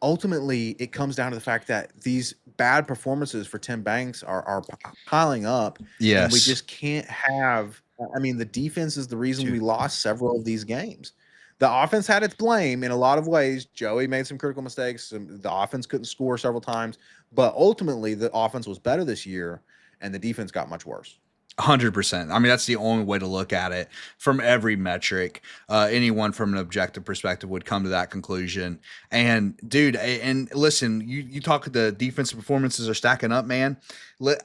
ultimately it comes down to the fact that these bad performances for Tim Banks are piling up, and we Yes. just can't have. I mean, the defense is the reason we Dude. lost several of these games. The offense had its blame in a lot of ways. Joey made some critical mistakes. The offense couldn't score several times, but ultimately the offense was better this year, and the defense got much worse. 100%. I mean, that's the only way to look at it from every metric. Anyone from an objective perspective would come to that conclusion. And dude, and listen, you talk the defensive performances are stacking up, man.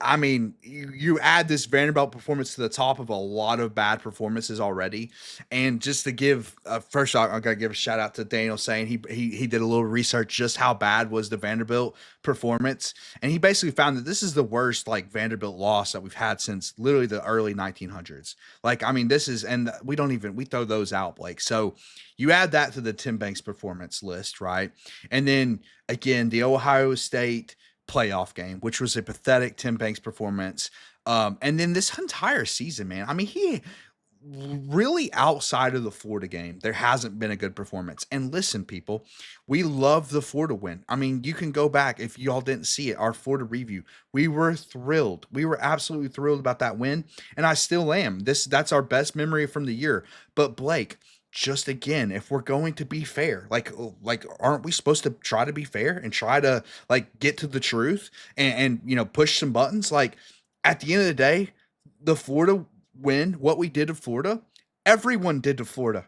I mean, you add this Vanderbilt performance to the top of a lot of bad performances already. And just to give first, I gotta give a shout out to Daniel saying he did a little research just how bad was the Vanderbilt performance, and he basically found that this is the worst like Vanderbilt loss that we've had since literally the early 1900s. Like, I mean, this is, and we throw those out, Blake. So you add that to the Tim Banks performance list, right? And then again, the Ohio State playoff game, which was a pathetic Tim Banks performance. And then this entire season, man. I mean, he really outside of the Florida game, there hasn't been a good performance. And listen, people, we love the Florida win. I mean, you can go back if y'all didn't see it, our Florida review. We were thrilled. We were absolutely thrilled about that win, and I still am. That's our best memory from the year. But Blake, just again, if we're going to be fair, like aren't we supposed to try to be fair and try to like get to the truth and push some buttons? Like at the end of the day, the Florida win, what we did to Florida, everyone did to Florida.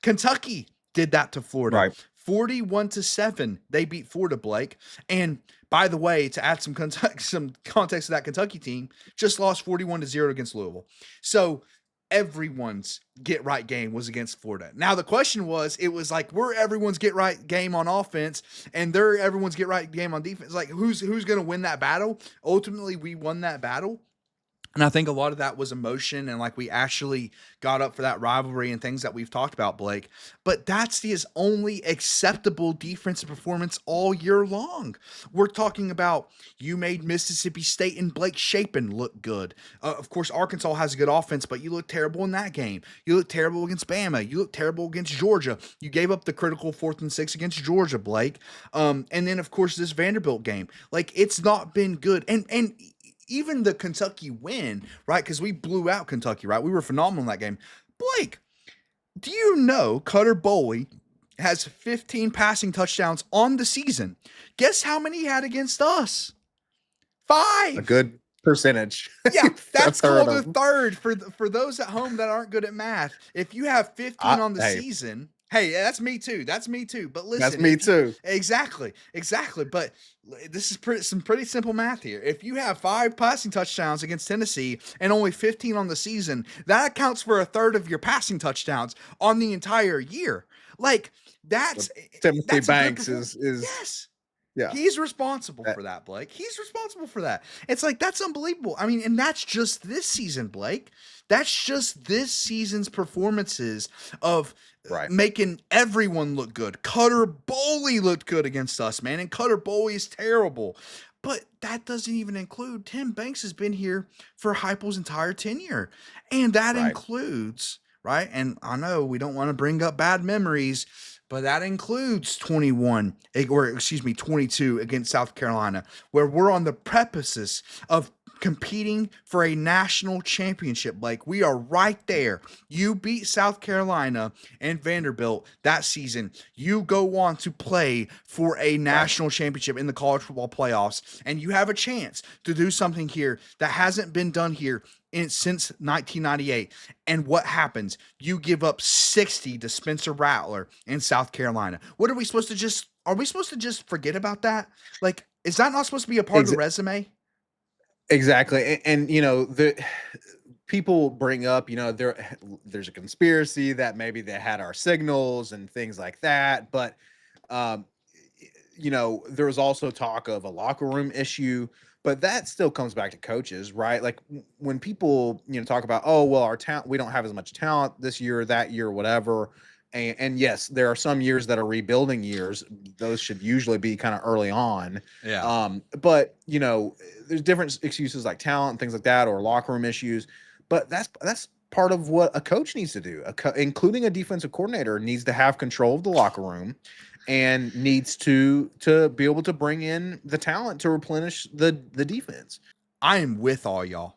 Kentucky did that to Florida. Right. 41-7, they beat Florida, Blake. And by the way, to add some context to that Kentucky team, just lost 41-0 against Louisville. So everyone's get right game was against Florida. Now the question was, it was like we're everyone's get right game on offense, and they're everyone's get right game on defense. Like who's going to win that battle? Ultimately, we won that battle. And I think a lot of that was emotion and like we actually got up for that rivalry and things that we've talked about, Blake. But that's his only acceptable defensive performance all year long. We're talking about you made Mississippi State and Blake Shapen look good. Of course, Arkansas has a good offense, but you look terrible in that game. You look terrible against Bama. You look terrible against Georgia. You gave up the critical 4th and 6 against Georgia, Blake. And then, of course, this Vanderbilt game. Like, it's not been good. And even the Kentucky win, right? Because we blew out Kentucky, right? We were phenomenal in that game. Blake, do you know Cutter Boley has 15 passing touchdowns on the season? Guess how many he had against us? A 5. good percentage. Yeah, A that's third called a of them. third for those at home that aren't good at math. If you have 15 on the Hey, season, hey, that's me too. That's me too. But that's listen, me if you too. exactly, exactly. But this is some pretty simple math here. If you have 5 passing touchdowns against Tennessee and only 15 on the season, that accounts for a third of your passing touchdowns on the entire year. Like But that's Timothy that's a good Banks performance. is Yes. yeah. He's responsible That, for that, Blake. He's responsible for that. It's like that's unbelievable. I mean, and that's just this season, Blake. That's just this season's performances of right. making everyone look good. Cutter Boley looked good against us, man, and Cutter Boley is terrible. But that doesn't even include Tim Banks has been here for Heupel's entire tenure, and that Right. includes right. And I know we don't want to bring up bad memories, but that includes 21, or excuse me, 22 against South Carolina, where we're on the precipice of competing for a national championship. Like we are right there. You beat South Carolina and Vanderbilt that season. You go on to play for a Right. national championship in the college football playoffs, and you have a chance to do something here that hasn't been done here since 1998. And what happens? You give up 60 to Spencer Rattler in South Carolina. What are we supposed to just? Are we supposed to just forget about that? Like, is that not supposed to be a part of the Ex- resume? exactly. And the people bring up, there's a conspiracy that maybe they had our signals and things like that, but um there was also talk of a locker room issue, but that still comes back to coaches, right? Like when people, talk about, oh, well, our talent, we don't have as much talent this year, that year, whatever. And yes, there are some years that are rebuilding years. Those should usually be kind of early on. Yeah. But there's different excuses like talent and things like that, or locker room issues. But that's part of what a coach needs to do, including a defensive coordinator needs to have control of the locker room and needs to be able to bring in the talent to replenish the defense. I am with all y'all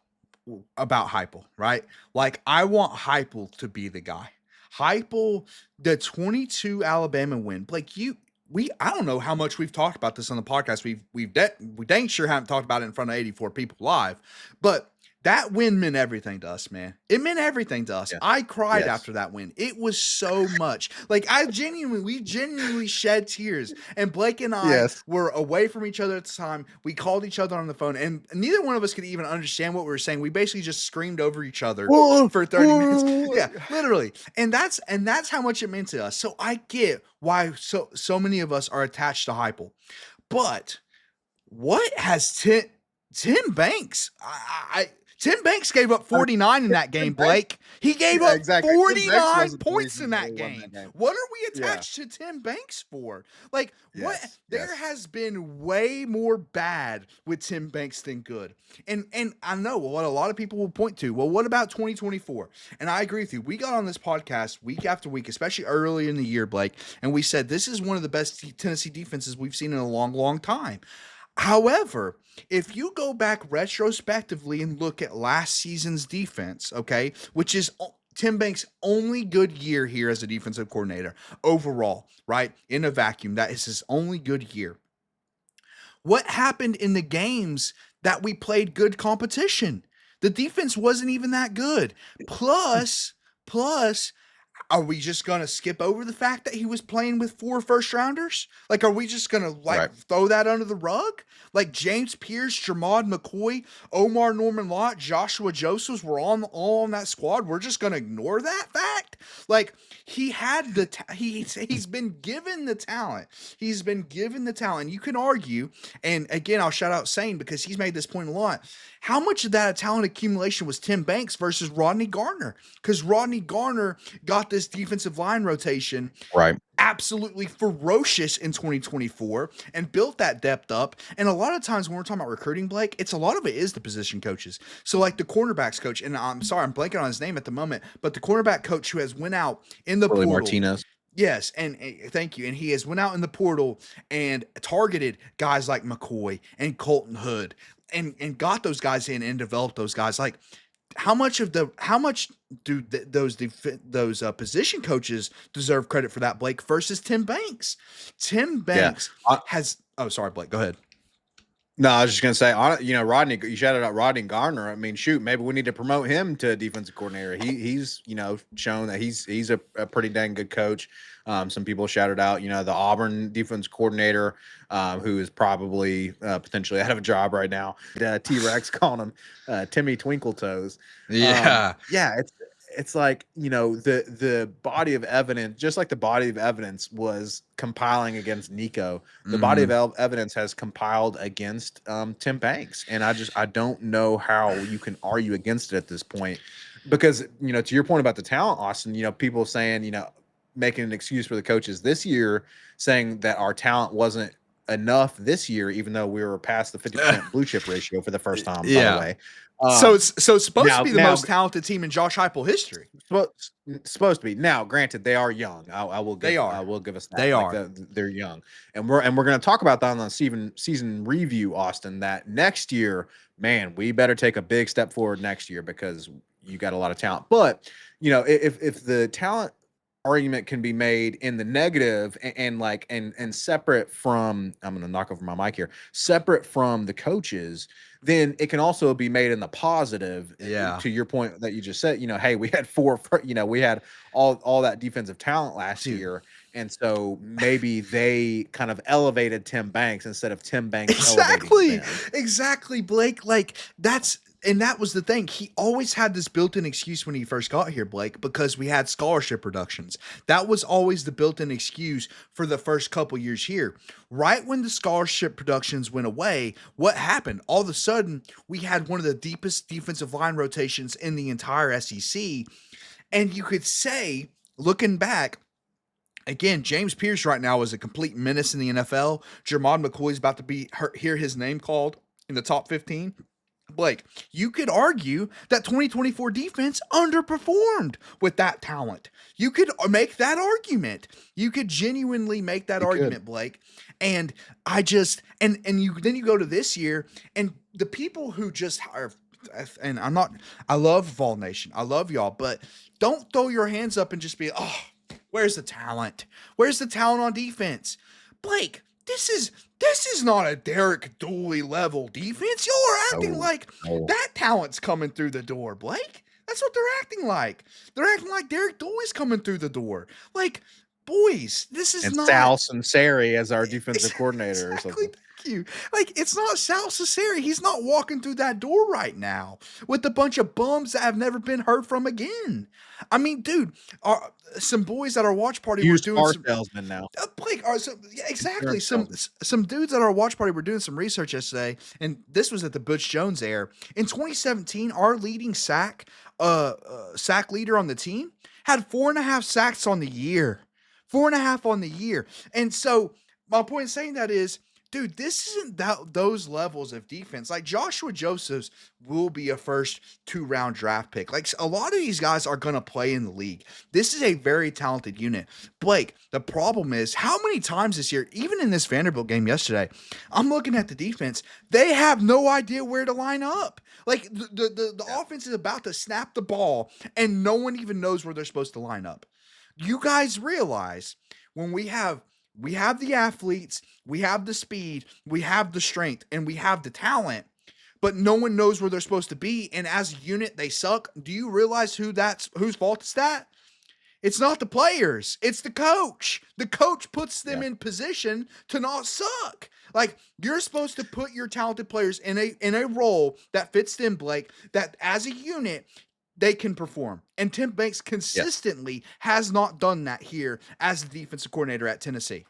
about Heupel, right? Like I want Heupel to be the guy. Heupel, the 22 Alabama win. Like I don't know how much we've talked about this on the podcast. We dang sure haven't talked about it in front of 84 people live, but that win meant everything to us, man. It meant everything to us. Yeah. I cried Yes. after that win. It was so much. Like we genuinely shed tears. And Blake and I Yes. were away from each other at the time. We called each other on the phone, and neither one of us could even understand what we were saying. We basically just screamed over each other for 30 minutes. Yeah, literally. And that's how much it meant to us. So I get why so many of us are attached to Heupel. But what has Tim Banks? Tim Banks gave up 49 in that game, Blake. He gave Yeah, up exactly. Tim Banks 49 wasn't the points reason in they that won game. that game. What are we Yeah. attached to Tim Banks for? Like, what? Yes. There Yes. has been way more bad with Tim Banks than good. And I know what a lot of people will point to. Well, what about 2024? And I agree with you. We got on this podcast week after week, especially early in the year, Blake, and we said this is one of the best Tennessee defenses we've seen in a long, long time. However, if you go back retrospectively and look at last season's defense, okay, which is Tim Banks' only good year here as a defensive coordinator overall, right? In a vacuum, that is his only good year. What happened in the games that we played good competition? The defense wasn't even that good. Plus, are we just going to skip over the fact that he was playing with 4 first rounders? Like, are we just going to Right. throw that under the rug? Like James Pierce, Jermod McCoy, Omar Norman Lott, Joshua Josephs were all on that squad. We're just going to ignore that fact? Like he had he's been given the talent. He's been given the talent. You can argue, and again, I'll shout out Sane because he's made this point a lot. How much of that talent accumulation was Tim Banks versus Rodney Garner? Because Rodney Garner got this defensive line rotation Right. absolutely ferocious in 2024 and built that depth up. And a lot of times when we're talking about recruiting, Blake, it's a lot of it is the position coaches. So like the cornerbacks coach, and I'm sorry, I'm blanking on his name at the moment, but the cornerback coach who has went out in the Willie portal. Martinez. Yes, and thank you. And he has went out in the portal and targeted guys like McCoy and Colton Hood and got those guys in and developed those guys. Like how much do those position coaches deserve credit for that, Blake, versus Tim Banks? Tim Banks has. Oh, sorry, Blake. Go ahead. No, I was just gonna say, Rodney. You shouted out Rodney Garner. I mean, shoot, maybe we need to promote him to defensive coordinator. He's shown that he's a pretty dang good coach. Some people shouted out, the Auburn defense coordinator, who is probably potentially out of a job right now. T-Rex calling him Timmy Twinkle Toes. Yeah, yeah. It's like the body of evidence, just like the body of evidence was compiling against Nico, the body of evidence has compiled against Tim Banks, and I don't know how you can argue against it at this point, because to your point about the talent, Austin, people saying making an excuse for the coaches this year, saying that our talent wasn't enough this year, even though we were past the 50% blue chip ratio for the first time. By the way. So it's supposed to be the most talented team in Josh Heupel history. Supposed to be. Now, granted, they are young. I will give us that. They are. They're young, and we're going to talk about that on the season review, Austin. That next year, man, we better take a big step forward next year because you got a lot of talent. But if the talent argument can be made in the negative and separate from, I'm going to knock over my mic here, separate from the coaches, then it can also be made in the positive. Yeah. To your point that you just said, hey, we had we had all that defensive talent last year. And so maybe they kind of elevated Tim Banks instead of Tim Banks elevating them. Exactly, Blake. Like that was the thing. He always had this built-in excuse when he first got here, Blake, because we had scholarship reductions. That was always the built-in excuse for the first couple years here. Right when the scholarship productions went away, what happened? All of a sudden, we had one of the deepest defensive line rotations in the entire SEC. And you could say, looking back, again, James Pierce right now is a complete menace in the NFL. Jermod McCoy is about to hear his name called in the top 15. Blake, you could argue that 2024 defense underperformed with that talent. You could make that argument. You could genuinely make that You could. argument, Blake. And I just and you then you go to this year and the people who just are and I love Vol Nation. I love y'all, but don't throw your hands up and just be, "Oh, where's the talent? Where's the talent on defense?" Blake, this is not a Derek Dooley level defense. Y'all are acting No, like no. that talent's coming through the door, Blake. That's what they're acting like. They're acting like Derek Dooley's coming through the door. Like, boys, this is And not Sal Sunseri as our defensive coordinator or exactly. something. Thank you. Like, it's not Sal Cesari. He's not walking through that door right now with a bunch of bums that have never been heard from again. I mean, dude, some boys at our watch party were Used doing car some salesman now. Blake, so yeah, exactly. Insurance salesman. Some dudes at our watch party were doing some research yesterday, and this was at the Butch Jones era. In 2017, our leading sack leader on the team had 4.5 sacks on the year, 4.5 on the year. And so my point in saying that is, dude, this isn't those levels of defense. Like Joshua Josephs will be a first 2-round draft pick. Like a lot of these guys are going to play in the league. This is a very talented unit. Blake, the problem is how many times this year, even in this Vanderbilt game yesterday, I'm looking at the defense. They have no idea where to line up. Like the offense is about to snap the ball and no one even knows where they're supposed to line up. You guys realize when we have the athletes, we have the speed, we have the strength, and we have the talent, but no one knows where they're supposed to be. And as a unit, they suck. Do you realize whose fault is that? It's not the players, it's the coach. The coach puts them Yeah. in position to not suck. Like you're supposed to put your talented players in a role that fits them, Blake, that as a unit they can perform. And Tim Banks Yes. consistently has not done that here as the defensive coordinator at Tennessee.